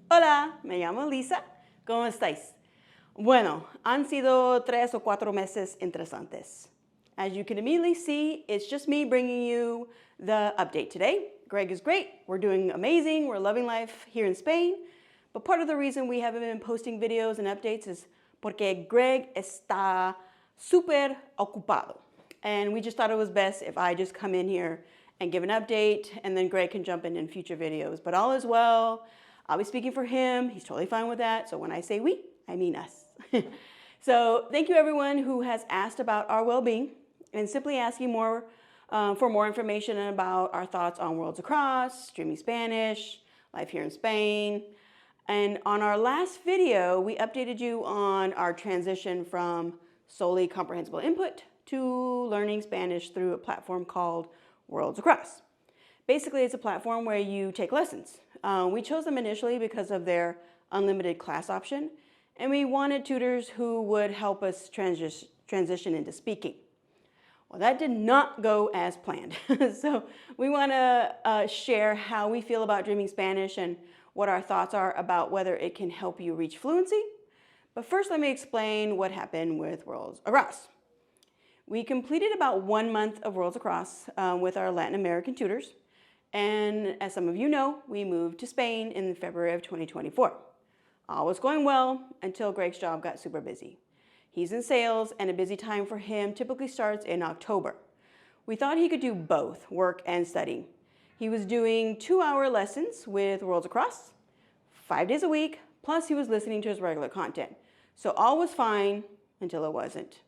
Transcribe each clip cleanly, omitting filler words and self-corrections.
Hola, me llamo Lisa. ¿Cómo estáis? Bueno, han sido 3 o 4 meses interesantes. As you can immediately see, it's just me bringing you the update today. Greg is great. We're doing amazing. We're loving life here in Spain. But part of the reason we haven't been posting videos and updates is porque Greg está súper ocupado. And we just thought it was best if I just come in here and give an update, and then Greg can jump in future videos. But all is well. I'll be speaking for him. He's totally fine with that. So when I say we, I mean us. So thank you everyone who has asked about our well-being and simply asking for more information about our thoughts on Worlds Across, streaming Spanish, life here in Spain. And on our last video, we updated you on our transition from solely comprehensible input to learning Spanish through a platform called Worlds Across. Basically, it's a platform where you take lessons. We chose them initially because of their unlimited class option, and we wanted tutors who would help us transition into speaking. Well, that did not go as planned. So we want to share how we feel about Dreaming Spanish and what our thoughts are about whether it can help you reach fluency. But first, let me explain what happened with Worlds Across. We completed about 1 month of Worlds Across with our Latin American tutors. And as some of you know, we moved to Spain in February of 2024. All was going well until Greg's job got super busy. He's in sales, and a busy time for him typically starts in October. We thought he could do both, work and study. He was doing 2-hour lessons with Worlds Across, 5 days a week, plus he was listening to his regular content. So all was fine until it wasn't.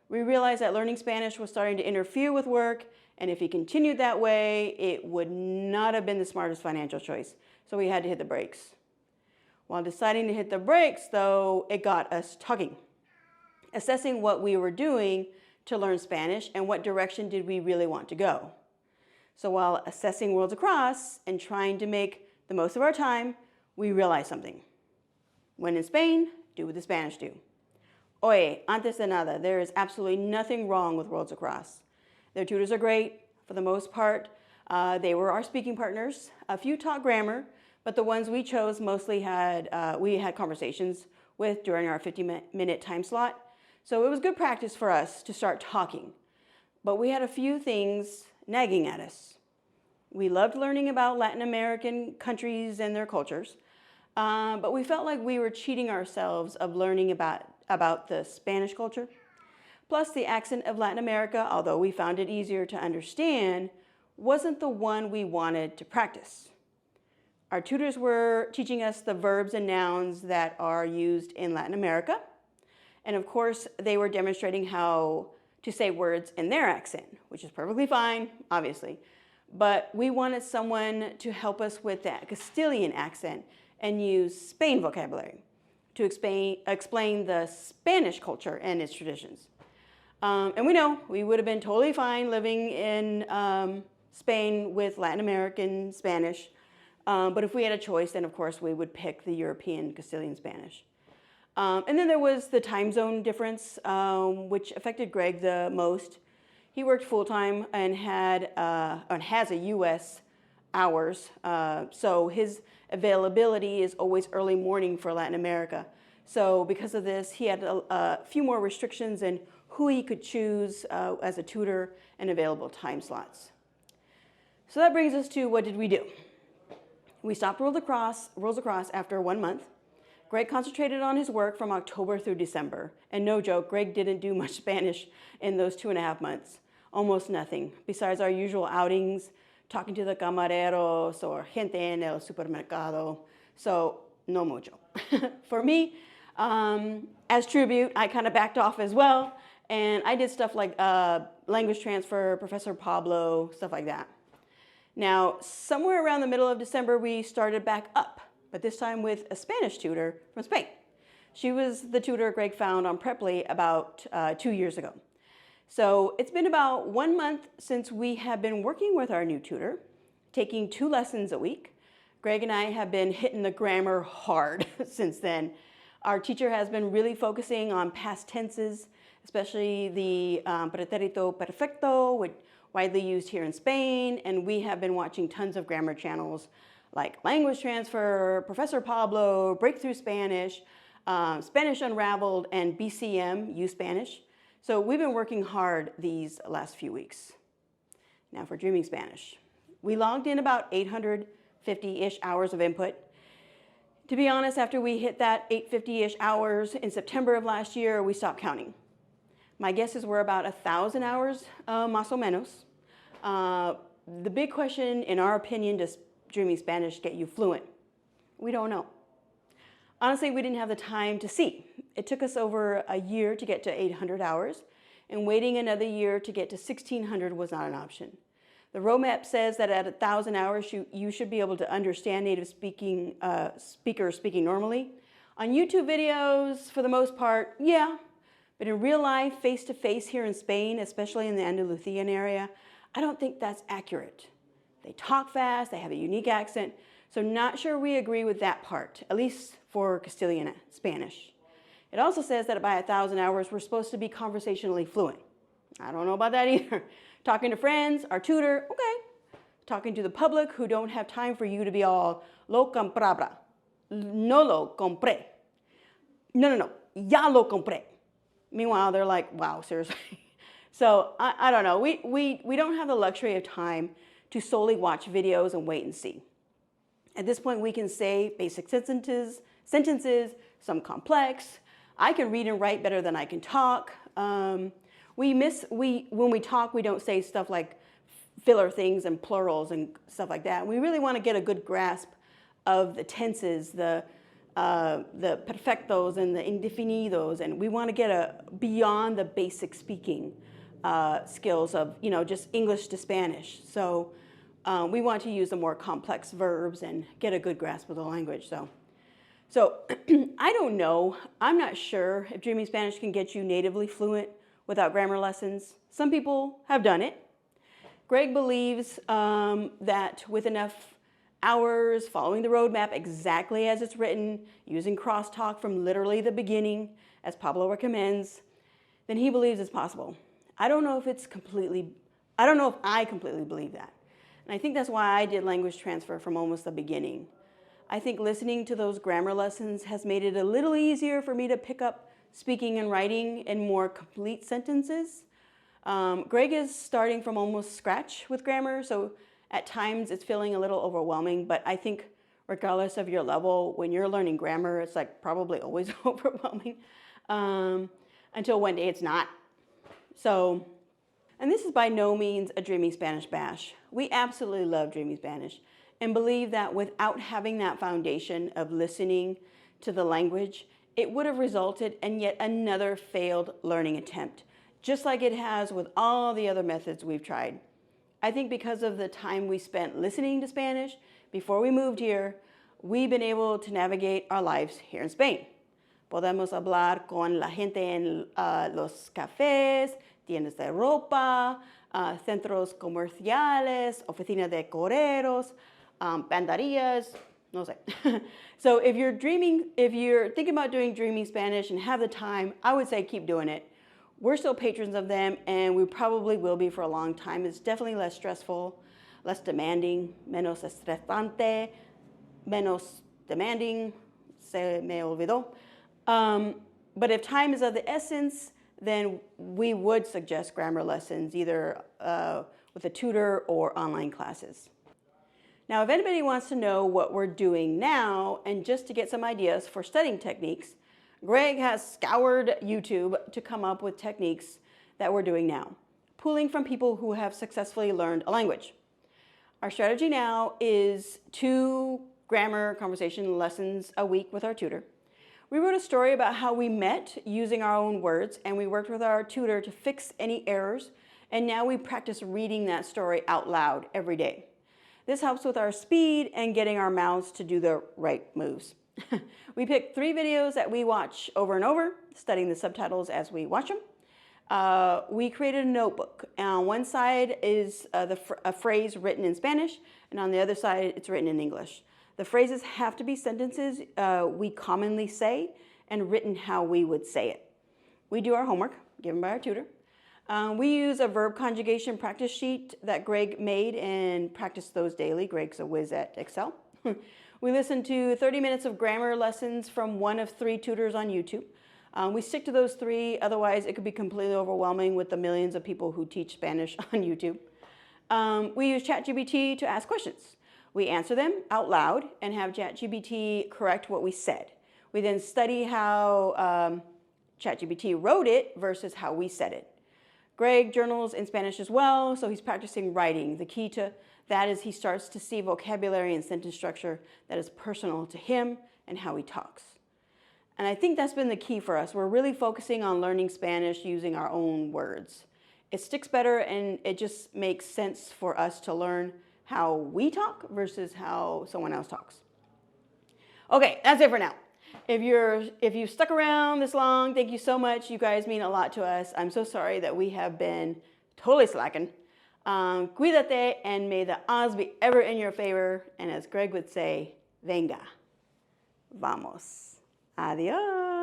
We realized that learning Spanish was starting to interfere with work, and if he continued that way, it would not have been the smartest financial choice. So we had to hit the brakes. While deciding to hit the brakes, though, it got us talking, assessing what we were doing to learn Spanish and what direction did we really want to go. So while assessing Worlds Across and trying to make the most of our time, we realized something. When in Spain, do what the Spanish do. Oye, antes de nada, there is absolutely nothing wrong with Worlds Across. Their tutors are great. For the most part, they were our speaking partners. A few taught grammar, but the ones we chose mostly we had conversations with during our 50-minute time slot. So it was good practice for us to start talking. But we had a few things nagging at us. We loved learning about Latin American countries and their cultures, but we felt like we were cheating ourselves of learning about the Spanish culture. Plus, the accent of Latin America, although we found it easier to understand, wasn't the one we wanted to practice. Our tutors were teaching us the verbs and nouns that are used in Latin America. And of course, they were demonstrating how to say words in their accent, which is perfectly fine, obviously. But we wanted someone to help us with that Castilian accent and use Spain vocabulary to explain the Spanish culture and its traditions. And we know we would have been totally fine living in Spain with Latin American Spanish. But if we had a choice, then of course we would pick the European Castilian Spanish. And then there was the time zone difference, which affected Greg the most. He worked full-time and has a U.S. hours, so his availability is always early morning for Latin America. So because of this, he had a few more restrictions in who he could choose as a tutor and available time slots. So that brings us to what did we do? We stopped Worlds Across after 1 month. Greg concentrated on his work from October through December. And no joke, Greg didn't do much Spanish in those 2.5 months. Almost nothing, besides our usual outings, talking to the camareros or gente en el supermercado. So no mucho. For me, as tribute, I kind of backed off as well. And I did stuff like language transfer, Professor Pablo, stuff like that. Now, somewhere around the middle of December, we started back up, but this time with a Spanish tutor from Spain. She was the tutor Greg found on Preply about 2 years ago. So it's been about 1 month since we have been working with our new tutor, taking 2 lessons a week. Greg and I have been hitting the grammar hard since then. Our teacher has been really focusing on past tenses, especially the pretérito perfecto, widely used here in Spain, and we have been watching tons of grammar channels like Language Transfer, Professor Pablo, Breakthrough Spanish, Spanish Unraveled, and BCM, U Spanish. So we've been working hard these last few weeks. Now for Dreaming Spanish. We logged in about 850-ish hours of input. To be honest, after we hit that 850-ish hours in September of last year, we stopped counting. My guesses were about 1,000 hours, más o menos. The big question, in our opinion, does Dreaming Spanish get you fluent? We don't know. Honestly, we didn't have the time to see. It took us over a year to get to 800 hours, and waiting another year to get to 1,600 was not an option. The roadmap says that at 1,000 hours, you should be able to understand native speakers speaking normally. On YouTube videos, for the most part, yeah. But in real life, face-to-face here in Spain, especially in the Andalusian area, I don't think that's accurate. They talk fast, they have a unique accent, so not sure we agree with that part, at least for Castilian Spanish. It also says that by 1,000 hours, we're supposed to be conversationally fluent. I don't know about that either. Talking to friends, our tutor, okay. Talking to the public who don't have time for you to be all, lo compraba, no lo compré. No, ya lo compré. Meanwhile, they're like, wow, seriously. So I don't know. We don't have the luxury of time to solely watch videos and wait and see. At this point, we can say basic sentences, some complex. I can read and write better than I can talk. When we talk, we don't say stuff like filler things and plurals and stuff like that. We really want to get a good grasp of the tenses, the perfectos and the indefinidos, and we want to get beyond the basic speaking skills of, just English to Spanish. So we want to use the more complex verbs and get a good grasp of the language. So I don't know. I'm not sure if Dreaming Spanish can get you natively fluent without grammar lessons. Some people have done it. Greg believes that with enough hours, following the roadmap exactly as it's written, using crosstalk from literally the beginning, as Pablo recommends, then he believes it's possible. I don't know if I completely believe that. And I think that's why I did language transfer from almost the beginning. I think listening to those grammar lessons has made it a little easier for me to pick up speaking and writing in more complete sentences. Greg is starting from almost scratch with grammar, so at times it's feeling a little overwhelming, but I think regardless of your level, when you're learning grammar, it's like probably always overwhelming until one day it's not. So, and this is by no means a Dreaming Spanish bash. We absolutely love Dreaming Spanish and believe that without having that foundation of listening to the language, it would have resulted in yet another failed learning attempt, just like it has with all the other methods we've tried. I think because of the time we spent listening to Spanish before we moved here, we've been able to navigate our lives here in Spain. Podemos hablar con la gente en los cafés, tiendas de ropa, centros comerciales, oficina de correos, pandarillas, no sé. So if you're thinking about doing Dreaming Spanish and have the time, I would say keep doing it. We're still patrons of them, and we probably will be for a long time. It's definitely less stressful, less demanding, menos estresante, menos demanding, se me olvidó. But if time is of the essence, then we would suggest grammar lessons, either with a tutor or online classes. Now, if anybody wants to know what we're doing now, and just to get some ideas for studying techniques, Greg has scoured YouTube to come up with techniques that we're doing now, pulling from people who have successfully learned a language. Our strategy now is 2 grammar conversation lessons a week with our tutor. We wrote a story about how we met using our own words, and we worked with our tutor to fix any errors, and now we practice reading that story out loud every day. This helps with our speed and getting our mouths to do the right moves. We picked 3 videos that we watch over and over, studying the subtitles as we watch them. We created a notebook. On one side is a phrase written in Spanish, and on the other side it's written in English. The phrases have to be sentences we commonly say and written how we would say it. We do our homework, given by our tutor. We use a verb conjugation practice sheet that Greg made and practice those daily. Greg's a whiz at Excel. We listen to 30 minutes of grammar lessons from one of 3 tutors on YouTube. We stick to those 3, otherwise it could be completely overwhelming with the millions of people who teach Spanish on YouTube. We use ChatGPT to ask questions. We answer them out loud and have ChatGPT correct what we said. We then study how ChatGPT wrote it versus how we said it. Greg journals in Spanish as well, so he's practicing writing. The key to that is he starts to see vocabulary and sentence structure that is personal to him and how he talks. And I think that's been the key for us. We're really focusing on learning Spanish using our own words. It sticks better and it just makes sense for us to learn how we talk versus how someone else talks. Okay, that's it for now. If you've stuck around this long, thank you so much. You guys mean a lot to us. I'm so sorry that we have been totally slacking. Cuídate, and may the odds be ever in your favor. And as Greg would say, venga, vamos. Adios.